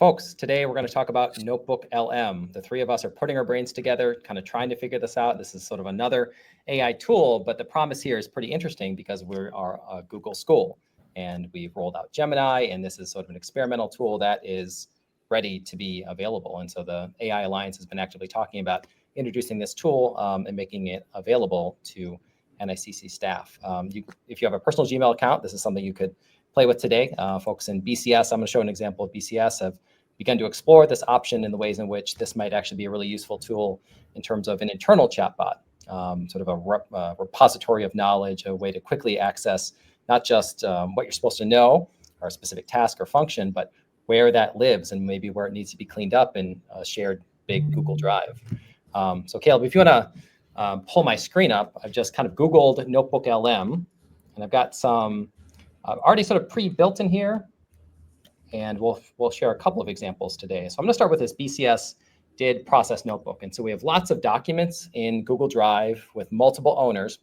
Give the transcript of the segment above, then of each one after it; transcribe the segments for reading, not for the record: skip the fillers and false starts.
folks, today we're going to talk about NotebookLM. The three of us are putting our brains together, kind of trying to figure this out. This is sort of another AI tool, but the promise here is pretty interesting because we are a Google school and we've rolled out Gemini, and this is sort of an experimental tool that is ready to be available. And so the AI Alliance has been actively talking about introducing this tool and making it available to NICC staff. If you have a personal Gmail account, this is something you could play with today. Folks in BCS, I'm going to show an example of BCS, have begun to explore this option in the ways in which this might actually be a really useful tool in terms of an internal chatbot, sort of a repository of knowledge, a way to quickly access not just what you're supposed to know or a specific task or function, but where that lives and maybe where it needs to be cleaned up in a shared big Google Drive. So Caleb, if you want to pull my screen up, I've just kind of Googled NotebookLM, and I've got some already sort of pre-built in here, and we'll share a couple of examples today. So I'm going to start with this BCS did process notebook. And so we have lots of documents in Google Drive with multiple owners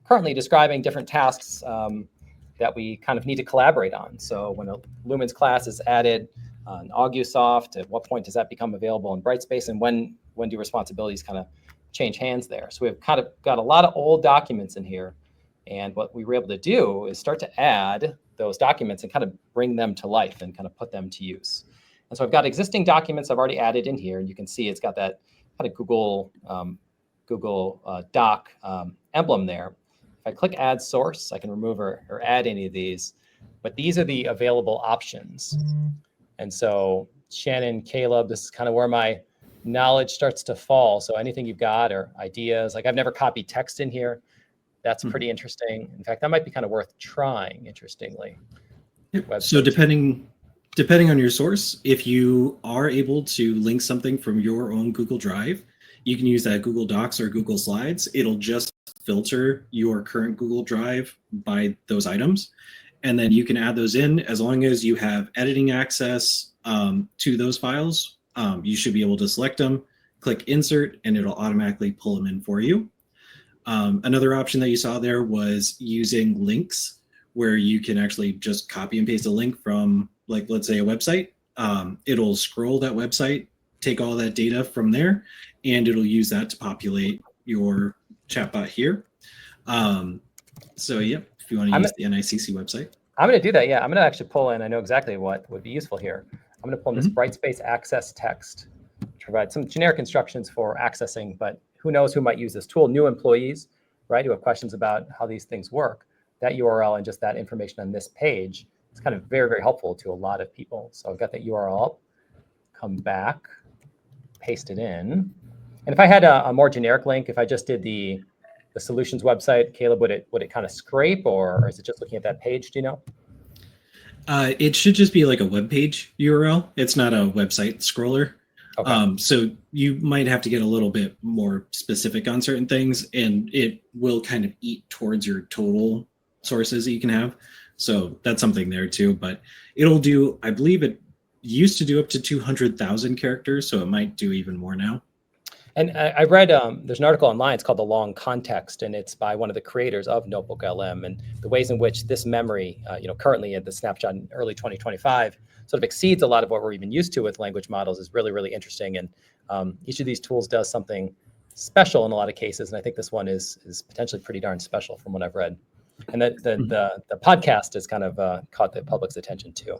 currently describing different tasks that we kind of need to collaborate on. So when a Lumens class is added on AuguSoft, at what point does that become available in Brightspace, and when do responsibilities kind of change hands there? So we've kind of got a lot of old documents in here. And what we were able to do is start to add those documents and kind of bring them to life and kind of put them to use. And so I've got existing documents I've already added in here. And you can see it's got that kind of Google Doc emblem there. If I click add source, I can remove or add any of these, but these are the available options. And so Shannon, Caleb, this is kind of where my knowledge starts to fall. So anything you've got or ideas, like I've never copied text in here. That's pretty interesting. In fact, that might be kind of worth trying, interestingly. Yep. So depending on your source, if you are able to link something from your own Google Drive, you can use that Google Docs or Google Slides. It'll just filter your current Google Drive by those items. And then you can add those in as long as you have editing access to those files. You should be able to select them, click insert, and it'll automatically pull them in for you. Another option that you saw there was using links, where you can actually just copy and paste a link from, like, let's say a website. It'll scroll that website, take all that data from there, and it'll use that to populate your chatbot here. So yeah, if you want to use the NICC website. I'm going to do that. Yeah, I'm going to actually pull in. I know exactly what would be useful here. I'm going to pull in this Brightspace access text to provide some generic instructions for accessing, but who knows who might use this tool? New employees, right, who have questions about how these things work. That URL and just that information on this page is kind of very, very helpful to a lot of people. So I've got that URL up, come back, paste it in. And if I had a more generic link, if I just did the solutions website, Caleb, would it kind of scrape, or is it just looking at that page? Do you know? It should just be like a web page URL. It's not a website scroller. Okay. So you might have to get a little bit more specific on certain things, and it will kind of eat towards your total sources that you can have. So that's something there too, but it'll do, I believe it used to do up to 200,000 characters. So it might do even more now. And I read, there's an article online, it's called The Long Context, and it's by one of the creators of NotebookLM, and the ways in which this memory, currently at the snapshot in early 2025, sort of exceeds a lot of what we're even used to with language models is really, really interesting. And each of these tools does something special in a lot of cases, and I think this one is potentially pretty darn special from what I've read. And the podcast has kind of caught the public's attention too.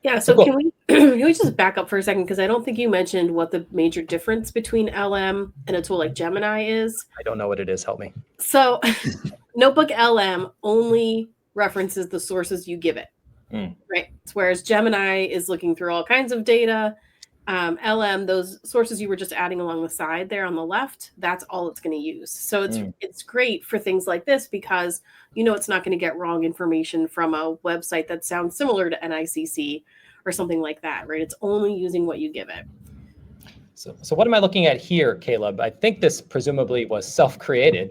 Yeah, so cool. Can we just back up for a second? Because I don't think you mentioned what the major difference between LM and a tool like Gemini is. I don't know what it is. Help me. So NotebookLM only references the sources you give it, right? Whereas Gemini is looking through all kinds of data. LM, those sources you were just adding along the side there on the left, that's all it's going to use. So it's great for things like this because it's not going to get wrong information from a website that sounds similar to NICC or something like that, right? It's only using what you give it. So what am I looking at here, Caleb? I think this presumably was self-created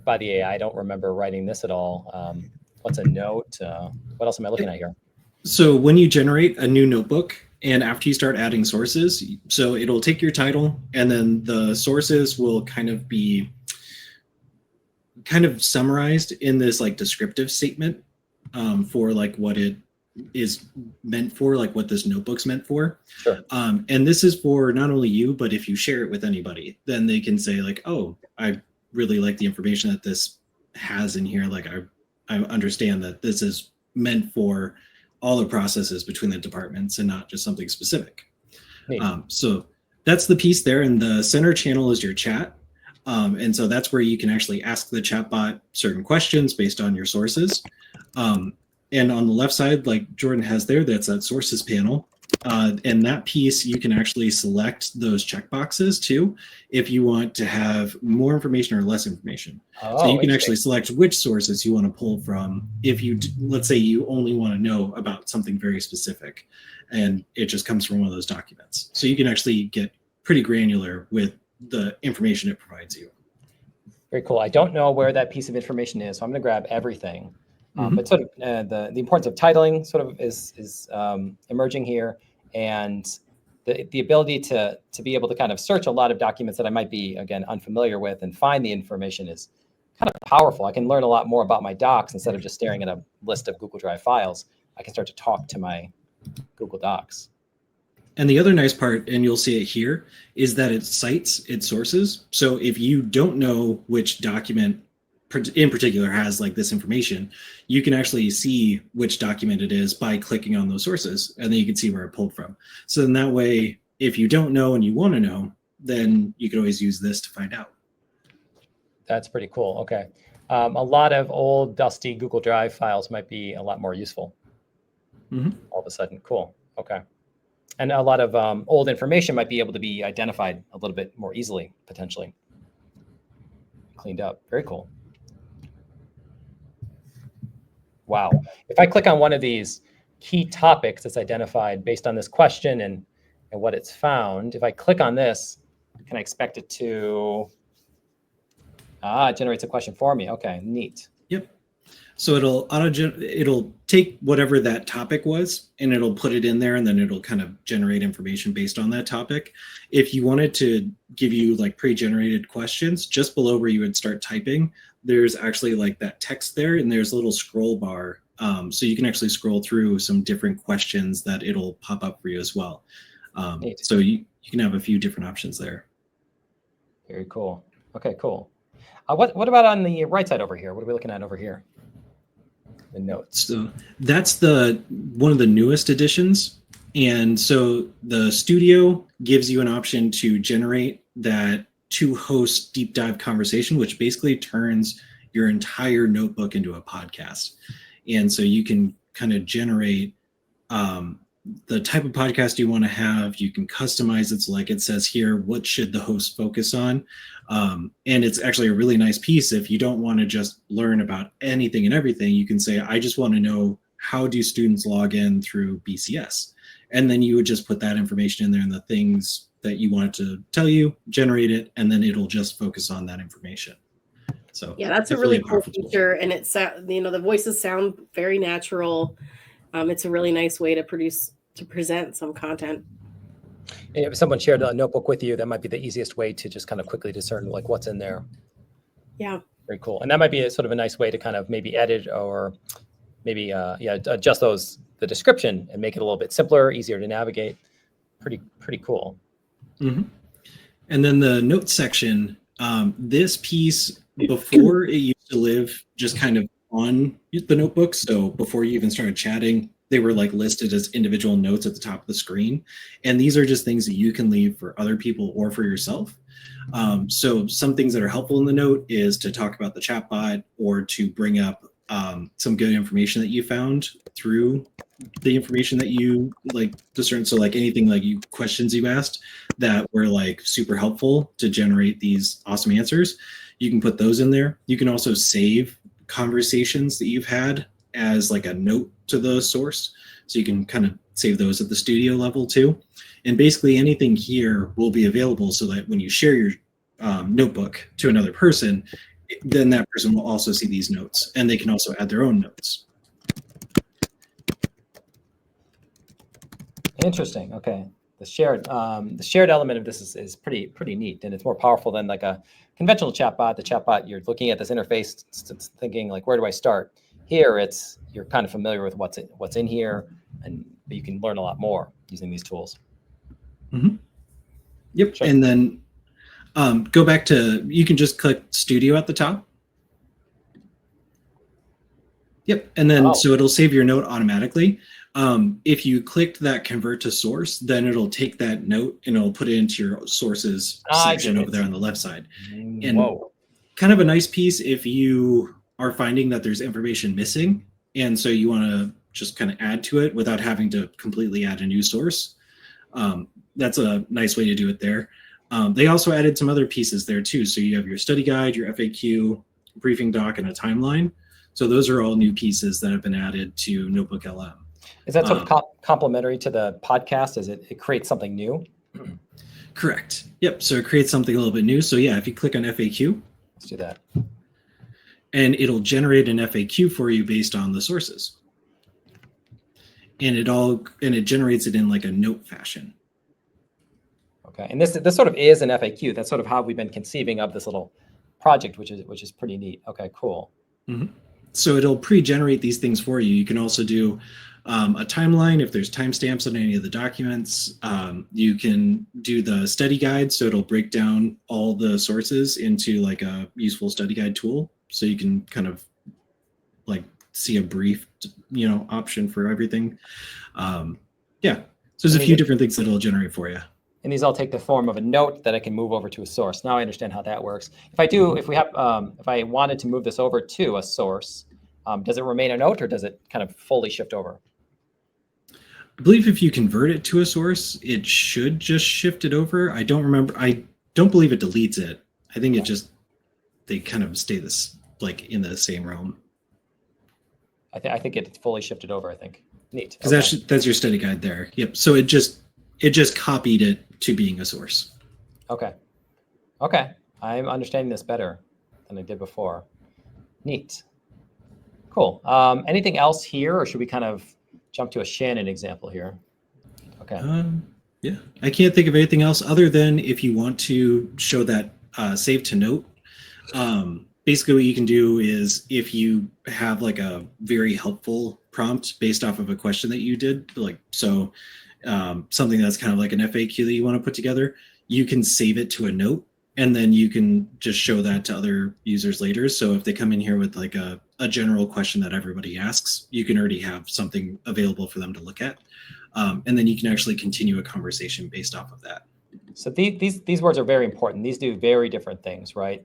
by the AI. I don't remember writing this at all. What's a note? What else am I looking at here? So when you generate a new notebook, and after you start adding sources, so it'll take your title, and then the sources will kind of be summarized in this like descriptive statement for like what it is meant for, like what this notebook's meant for. Sure. And this is for not only you, but if you share it with anybody, then they can say like, oh, I really like the information that this has in here. Like I understand that this is meant for all the processes between the departments and not just something specific. So that's the piece there. And the center channel is your chat. And so that's where you can actually ask the chatbot certain questions based on your sources. And on the left side, like Jordan has there, that's that sources panel. And that piece, you can actually select those checkboxes too, if you want to have more information or less information. So you can actually select which sources you want to pull from. If you, let's say you only want to know about something very specific and it just comes from one of those documents. So you can actually get pretty granular with the information it provides you. Very cool. I don't know where that piece of information is, so I'm going to grab everything. But sort of the importance of titling sort of is emerging here, and the ability to be able to kind of search a lot of documents that I might be, again, unfamiliar with and find the information is kind of powerful. I can learn a lot more about my docs instead of just staring at a list of Google Drive files. I can start to talk to my Google Docs. And the other nice part, and you'll see it here, is that it cites its sources. So if you don't know which document in particular has like this information, you can actually see which document it is by clicking on those sources, and then you can see where it pulled from. So in that way, if you don't know and you want to know, then you can always use this to find out. That's pretty cool. Okay. A lot of old dusty Google Drive files might be a lot more useful. All of a sudden. Cool. Okay. And a lot of old information might be able to be identified a little bit more easily, potentially. Cleaned up. Very cool. Wow. If I click on one of these key topics that's identified based on this question and what it's found, if I click on this, can I expect it to, it generates a question for me. Okay, neat. Yep. So it'll take whatever that topic was and it'll put it in there, and then it'll kind of generate information based on that topic. If you wanted to give you like pre-generated questions, just below where you would start typing, there's actually like that text there, and there's a little scroll bar. So you can actually scroll through some different questions that it'll pop up for you as well. So you can have a few different options there. Very cool. Okay, cool. What about on the right side over here? What are we looking at over here? The notes. So that's one of the newest additions. And so the studio gives you an option to generate that to host deep dive conversation, which basically turns your entire notebook into a podcast. And so you can kind of generate the type of podcast you want to have. You can customize it. So like it says here, what should the host focus on? And it's actually a really nice piece. If you don't want to just learn about anything and everything, you can say, I just want to know, how do students log in through BCS? And then you would just put that information in there and the things that you want it to tell you, generate it, and then it'll just focus on that information. So yeah, that's a really cool feature, and it's the voices sound very natural. It's a really nice way to present some content. And if someone shared a notebook with you, that might be the easiest way to just kind of quickly discern like what's in there. Yeah. Very cool. And that might be a sort of a nice way to kind of maybe edit or maybe adjust the description and make it a little bit simpler, easier to navigate. Pretty cool. And then the notes section, this piece, before it used to live just kind of on the notebook. So before you even started chatting, they were like listed as individual notes at the top of the screen. And these are just things that you can leave for other people or for yourself. So some things that are helpful in the note is to talk about the chatbot or to bring up some good information that you found through the information that you like discern. So like anything like questions you asked that were like super helpful to generate these awesome answers, you can put those in there. You can also save conversations that you've had as like a note to the source. So you can kind of save those at the studio level too. And basically anything here will be available so that when you share your notebook to another person, then that person will also see these notes, and they can also add their own notes. Interesting. Okay. The shared element of this is pretty neat, and it's more powerful than like a conventional chatbot. The chatbot, you're looking at this interface, thinking like, where do I start? Here, you're kind of familiar with what's in here, and you can learn a lot more using these tools. Mm-hmm. Yep. Sure. And then go back to, you can just click Studio at the top. Yep. And then so it'll save your note automatically. If you clicked that convert to source, then it'll take that note and it'll put it into your sources section over there on the left side. And kind of a nice piece if you are finding that there's information missing, and so you want to just kind of add to it without having to completely add a new source. That's a nice way to do it there. They also added some other pieces there too. So you have your study guide, your FAQ, briefing doc, and a timeline. So those are all new pieces that have been added to NotebookLM. Is that sort of complementary to the podcast? Is it creates something new? Correct. Yep. So it creates something a little bit new. So yeah, if you click on FAQ, let's do that. And it'll generate an FAQ for you based on the sources. And it generates it in like a note fashion. Okay. And this sort of is an FAQ. That's sort of how we've been conceiving of this little project, which is pretty neat. Okay, cool. Mm-hmm. So it'll pre-generate these things for you. You can also do a timeline if there's timestamps on any of the documents. You can do the study guide, so it'll break down all the sources into like a useful study guide tool. So you can kind of like see a brief, option for everything. Yeah. So there's a few different things that it'll generate for you. And these all take the form of a note that I can move over to a source. Now I understand how that works. If I wanted to move this over to a source, does it remain a note or does it kind of fully shift over? I believe if you convert it to a source, it should just shift it over. I don't remember. I don't believe it deletes it. I think they kind of stay in the same realm. I think it's fully shifted over, I think. Neat. Because that's your study guide there. Yep. So it just copied it to being a source. Okay. I'm understanding this better than I did before. Neat. Cool. Anything else here, or should we kind of jump to a Shannon example here? Okay. Yeah. I can't think of anything else other than if you want to show that save to note. Basically what you can do is if you have like a very helpful prompt based off of a question that you did, something that's kind of like an FAQ that you want to put together, you can save it to a note and then you can just show that to other users later. So if they come in here with like a general question that everybody asks, you can already have something available for them to look at. And then you can actually continue a conversation based off of that. So these words are very important. These do very different things, right?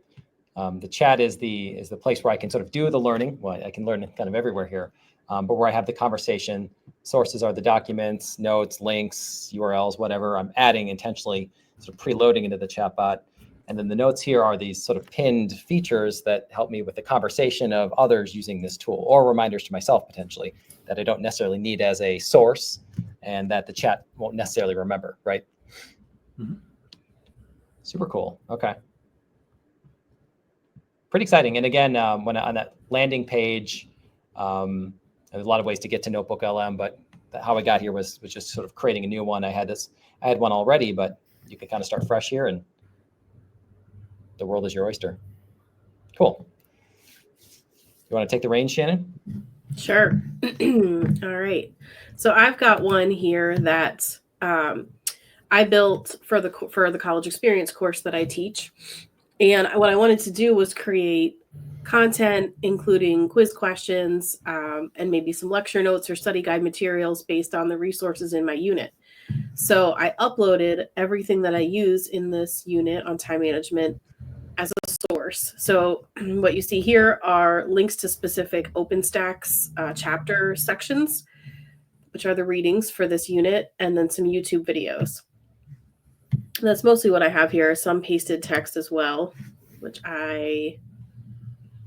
The chat is the place where I can sort of do the learning. Well, I can learn kind of everywhere here, but where I have the conversation. Sources are the documents, notes, links, URLs, whatever I'm adding intentionally, sort of preloading into the chatbot. And then the notes here are these sort of pinned features that help me with the conversation of others using this tool, or reminders to myself potentially that I don't necessarily need as a source and that the chat won't necessarily remember, right? Mm-hmm. Super cool. Okay. Pretty exciting. And again, when on that landing page, there's a lot of ways to get to NotebookLM, but how I got here was just sort of creating a new one. I had one already, but you can kind of start fresh here and the world is your oyster. Cool. You want to take the reins, Shannon? Sure. All right. So I've got one here that I built for the college experience course that I teach. And what I wanted to do was create content, including quiz questions and maybe some lecture notes or study guide materials based on the resources in my unit. So I uploaded everything that I use in this unit on time management as a source. So what you see here are links to specific OpenStax chapter sections, which are the readings for this unit, and then some YouTube videos. And that's mostly what I have here. Some pasted text as well, which I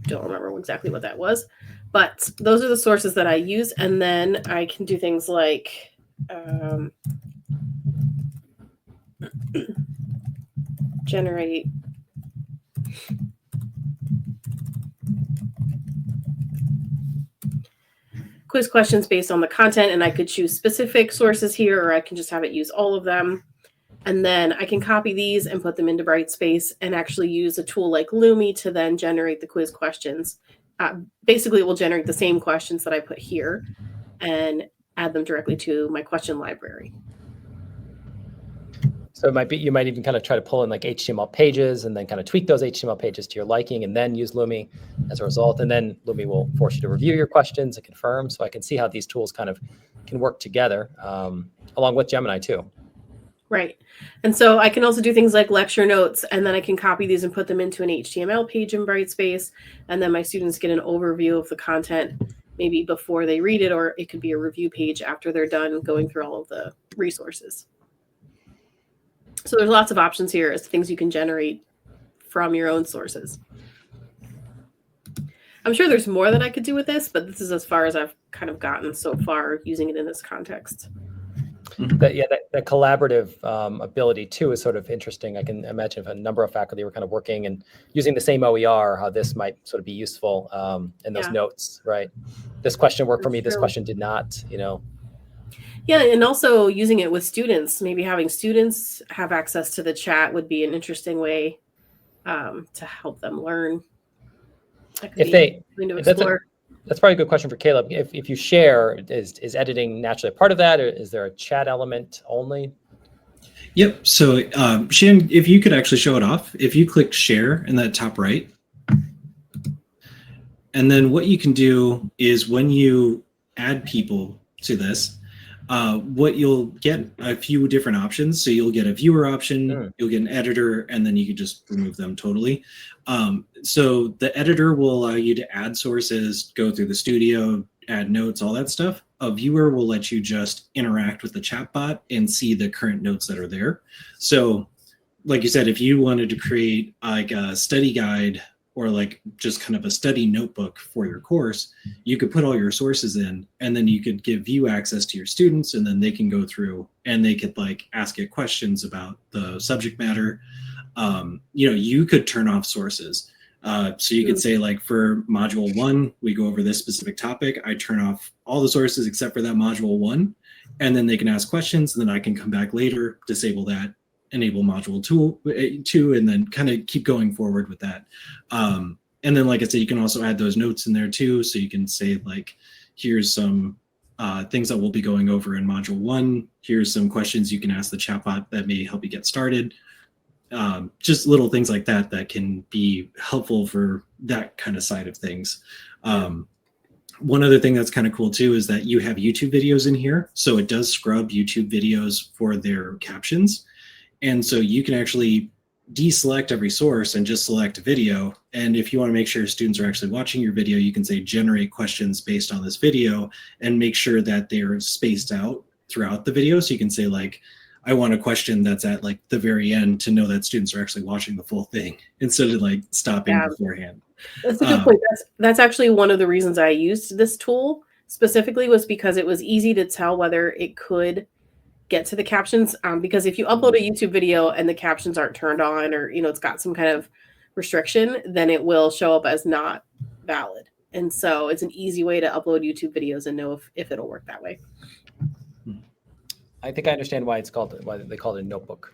don't remember exactly what that was. But those are the sources that I use. And then I can do things like generate quiz questions based on the content, and I could choose specific sources here, or I can just have it use all of them. And then I can copy these and put them into Brightspace and actually use a tool like Lumi to then generate the quiz questions basically it will generate the same questions that I put here and add them directly to my question library. So it might be, you might even kind of try to pull in like HTML pages and then kind of tweak those HTML pages to your liking and then use Lumi as a result. And then Lumi will force you to review your questions and confirm. So I can see how these tools kind of can work together along with Gemini too. Right. And so I can also do things like lecture notes, and then I can copy these and put them into an HTML page in Brightspace. And then my students get an overview of the content maybe before they read it, or it could be a review page after they're done going through all of the resources. So there's lots of options here as to things you can generate from your own sources. I'm sure there's more that I could do with this, but this is as far as I've kind of gotten so far using it in this context. That collaborative ability too is sort of interesting. I can imagine if a number of faculty were kind of working and using the same OER, how this might sort of be useful in those notes, right? This question worked for me, this question did not, you know. Yeah, and also using it with students, maybe having students have access to the chat would be an interesting way to help them learn. If they, that's probably a good question for Caleb. If you share, is editing naturally a part of that, or is there a chat element only? Yep. So Shannon, if you could actually show it off, if you click share in that top right, and then what you can do is when you add people to this, what you'll get a few different options. So you'll get a viewer option, you'll get an editor, and then you can just remove them totally. So the editor will allow you to add sources, go through the studio, add notes, all that stuff. A viewer will let you just interact with the chatbot and see the current notes that are there. So like you said, if you wanted to create like a study guide or like just kind of a study notebook for your course, you could put all your sources in, and then you could give view access to your students, and then they can go through and they could like ask it questions about the subject matter. You know, you could turn off sources. So you could say like for module 1, we go over this specific topic. I turn off all the sources except for that module 1, and then they can ask questions, and then I can come back later, disable that, enable module 2, and then kind of keep going forward with that. And then, like I said, you can also add those notes in there too. So you can say like, here's some things that we'll be going over in module 1. Here's some questions you can ask the chatbot that may help you get started. Just little things like that that can be helpful for that kind of side of things. One other thing that's kind of cool too is that you have YouTube videos in here. So it does scrub YouTube videos for their captions. And so you can actually deselect every source and just select a video. And if you want to make sure students are actually watching your video, you can say generate questions based on this video and make sure that they're spaced out throughout the video. So you can say like, I want a question that's at like the very end to know that students are actually watching the full thing instead of like stopping beforehand. That's a good point. That's actually one of the reasons I used this tool specifically, was because it was easy to tell whether it could get to the captions. Because if you upload a YouTube video and the captions aren't turned on, or, you know, it's got some kind of restriction, then it will show up as not valid. And so it's an easy way to upload YouTube videos and know if it'll work that way. I think I understand why they call it a notebook.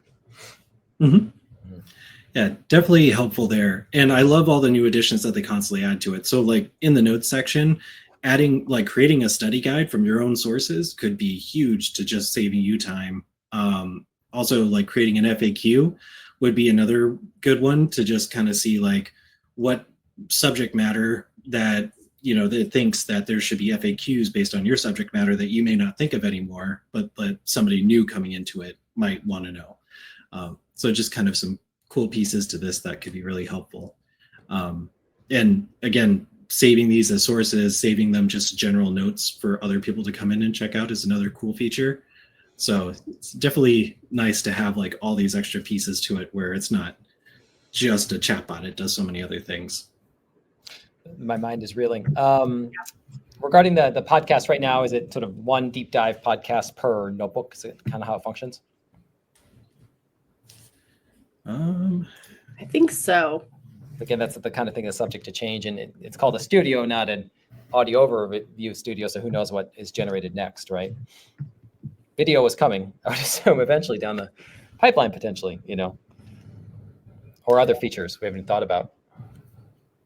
Yeah, definitely helpful there. And I love all the new additions that they constantly add to it. So like in the notes section, adding like creating a study guide from your own sources could be huge to just saving you time. Also like creating an FAQ would be another good one to just kind of see like what subject matter that, you know, that thinks that there should be FAQs based on your subject matter that you may not think of anymore, but somebody new coming into it might want to know. So just kind of some cool pieces to this that could be really helpful. And again, saving these as sources, saving them just general notes for other people to come in and check out is another cool feature. So it's definitely nice to have like all these extra pieces to it where it's not just a chatbot, it does so many other things. My mind is reeling. Regarding the podcast right now, is it sort of one deep dive podcast per notebook? Is it kind of how it functions? I think so. Again, that's the kind of thing that's subject to change, and it's called a studio, not an audio overview studio. So who knows what is generated next, right? Video is coming, I would assume, eventually down the pipeline, potentially, you know, or other features we haven't thought about.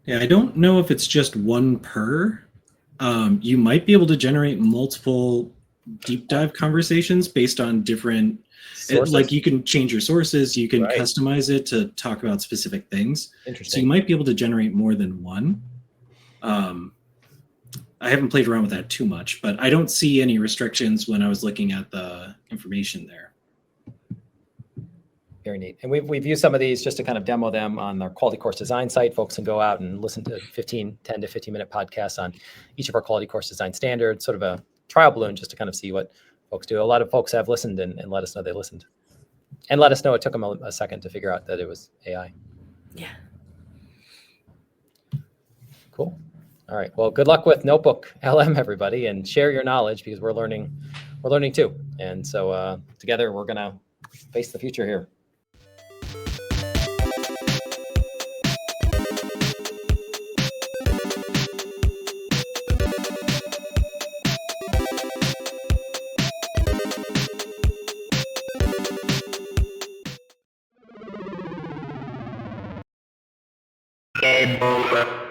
Yeah, I don't know if it's just one per. You might be able to generate multiple deep dive conversations based on different, Sources? like you can change your sources, you can Right. customize it to talk about specific things. Interesting. So you might be able to generate more than one. I haven't played around with that too much, but I don't see any restrictions when I was looking at the information there. Very neat. And we've used some of these just to kind of demo them on our quality course design site. Folks can go out and listen to 10 to 15 minute podcasts on each of our quality course design standards, sort of a trial balloon just to kind of see what folks do. A lot of folks have listened and let us know they listened. And let us know it took them a second to figure out that it was AI. Yeah. Cool. All right. Well, good luck with NotebookLM, everybody, and share your knowledge because we're learning too. And so together we're going to face the future here. Game over.